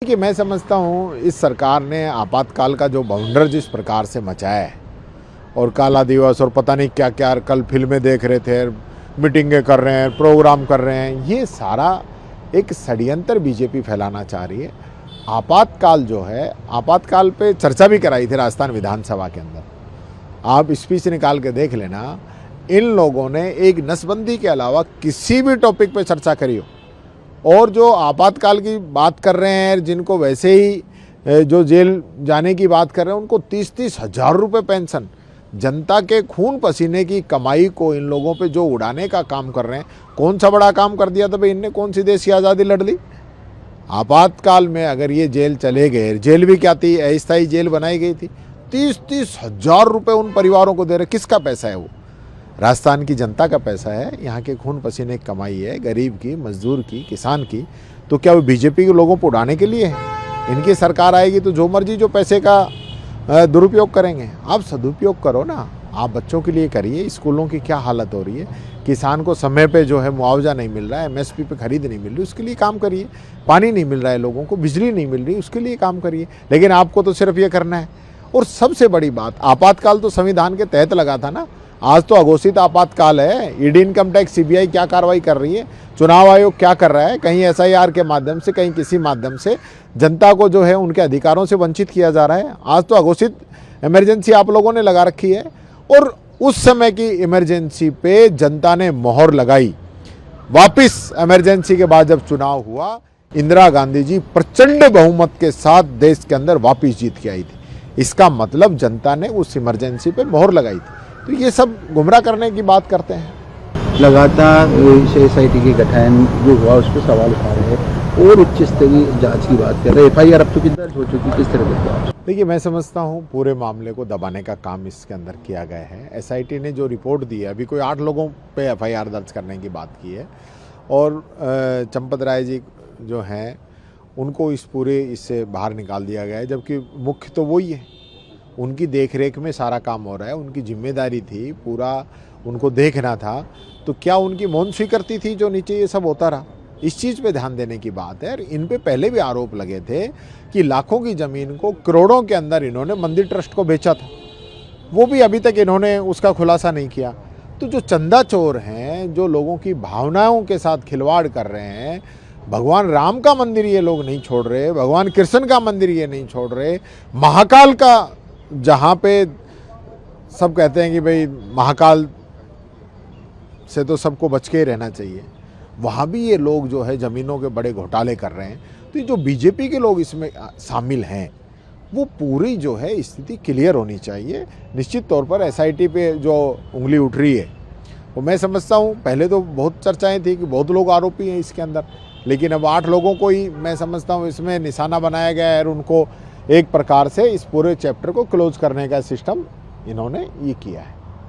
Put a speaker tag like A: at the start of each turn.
A: कि मैं समझता हूँ इस सरकार ने आपातकाल का जो बाउंडर जिस प्रकार से मचाया है और काला दिवस और पता नहीं क्या क्या, कल फिल्में देख रहे थे, मीटिंगें कर रहे हैं, प्रोग्राम कर रहे हैं, ये सारा एक षड्यंत्र बीजेपी फैलाना चाह रही है। आपातकाल जो है, आपातकाल पे चर्चा भी कराई थी राजस्थान विधानसभा के अंदर, आप स्पीच निकाल के देख लेना। इन लोगों ने एक नसबंदी के अलावा किसी भी टॉपिक पे चर्चा करी हो, और जो आपातकाल की बात कर रहे हैं, जिनको वैसे ही जो जेल जाने की बात कर रहे हैं, उनको 30-30 हज़ार रुपये पेंशन, जनता के खून पसीने की कमाई को इन लोगों पे जो उड़ाने का काम कर रहे हैं। कौन सा बड़ा काम कर दिया था भाई इनने, कौन सी देश की आज़ादी लड़ ली? आपातकाल में अगर ये जेल चले गए, जेल भी क्या थी, अस्थायी जेल बनाई गई थी, 30-30 हज़ार रुपये उन परिवारों को दे रहे। किसका पैसा है वो? राजस्थान की जनता का पैसा है, यहाँ के खून पसीने की कमाई है, गरीब की, मजदूर की, किसान की। तो क्या वो बीजेपी के लोगों को उड़ाने के लिए है? इनकी सरकार आएगी तो जो मर्जी जो पैसे का दुरुपयोग करेंगे। आप सदुपयोग करो ना, आप बच्चों के लिए करिए। स्कूलों की क्या हालत हो रही है, किसान को समय पे जो है मुआवजा नहीं मिल रहा है, एमएसपी पे खरीद नहीं मिल रही, उसके लिए काम करिए। पानी नहीं मिल रहा है लोगों को, बिजली नहीं मिल रही, उसके लिए काम करिए। लेकिन आपको तो सिर्फ ये करना है। और सबसे बड़ी बात, आपातकाल तो संविधान के तहत लगा था ना, आज तो अघोषित आपातकाल है। ईडी, इनकम टैक्स, सीबीआई क्या कार्रवाई कर रही है, चुनाव आयोग क्या कर रहा है, कहीं एसआईआर के माध्यम से, कहीं किसी माध्यम से जनता को जो है उनके अधिकारों से वंचित किया जा रहा है। आज तो अघोषित इमरजेंसी आप लोगों ने लगा रखी है, और उस समय की इमरजेंसी पे जनता ने मोहर लगाई। वापिस इमरजेंसी के बाद जब चुनाव हुआ, इंदिरा गांधी जी प्रचंड बहुमत के साथ देश के अंदर वापिस जीत के आई थी। इसका मतलब जनता ने उस इमरजेंसी पे मोहर लगाई थी। तो ये सब गुमराह करने की बात करते हैं।
B: लगातार एसआईटी के गठन जो हुआ उस पर सवाल उठा रहे हैं और उच्च स्तरीय जांच की बात कर रहे हैं। एफआईआर अब तो कितना हो चुकी, किस तरह देखते?
A: देखिए, मैं समझता हूँ पूरे मामले को दबाने का काम इसके अंदर किया गया है। एसआईटी ने जो रिपोर्ट दी है, अभी कोई 8 लोगों पे एफआईआर दर्ज करने की बात की है, और चंपत राय जी जो हैं उनको इस पूरे इससे बाहर निकाल दिया गया है, जबकि मुख्य तो वही है। उनकी देखरेख में सारा काम हो रहा है, उनकी जिम्मेदारी थी, पूरा उनको देखना था। तो क्या उनकी मौन स्वीकृति थी जो नीचे ये सब होता रहा? इस चीज़ पे ध्यान देने की बात है। इन पे पहले भी आरोप लगे थे कि लाखों की ज़मीन को करोड़ों के अंदर इन्होंने मंदिर ट्रस्ट को बेचा था, वो भी अभी तक इन्होंने उसका खुलासा नहीं किया। तो जो चंदा चोर हैं, जो लोगों की भावनाओं के साथ खिलवाड़ कर रहे हैं, भगवान राम का मंदिर ये लोग नहीं छोड़ रहे, भगवान कृष्ण का मंदिर ये नहीं छोड़ रहे, महाकाल का, जहाँ पे सब कहते हैं कि भाई महाकाल से तो सबको बच के ही रहना चाहिए, वहाँ भी ये लोग जो है ज़मीनों के बड़े घोटाले कर रहे हैं। तो ये जो बीजेपी के लोग इसमें शामिल हैं, वो पूरी जो है स्थिति क्लियर होनी चाहिए। निश्चित तौर पर एसआईटी पे जो उंगली उठ रही है, वो मैं समझता हूँ, पहले तो बहुत चर्चाएं थी कि बहुत लोग आरोपी हैं इसके अंदर, लेकिन अब 8 लोगों को ही मैं समझता हूँ इसमें निशाना बनाया गया है, और उनको एक प्रकार से इस पूरे चैप्टर को क्लोज करने का सिस्टम इन्होंने ये किया है।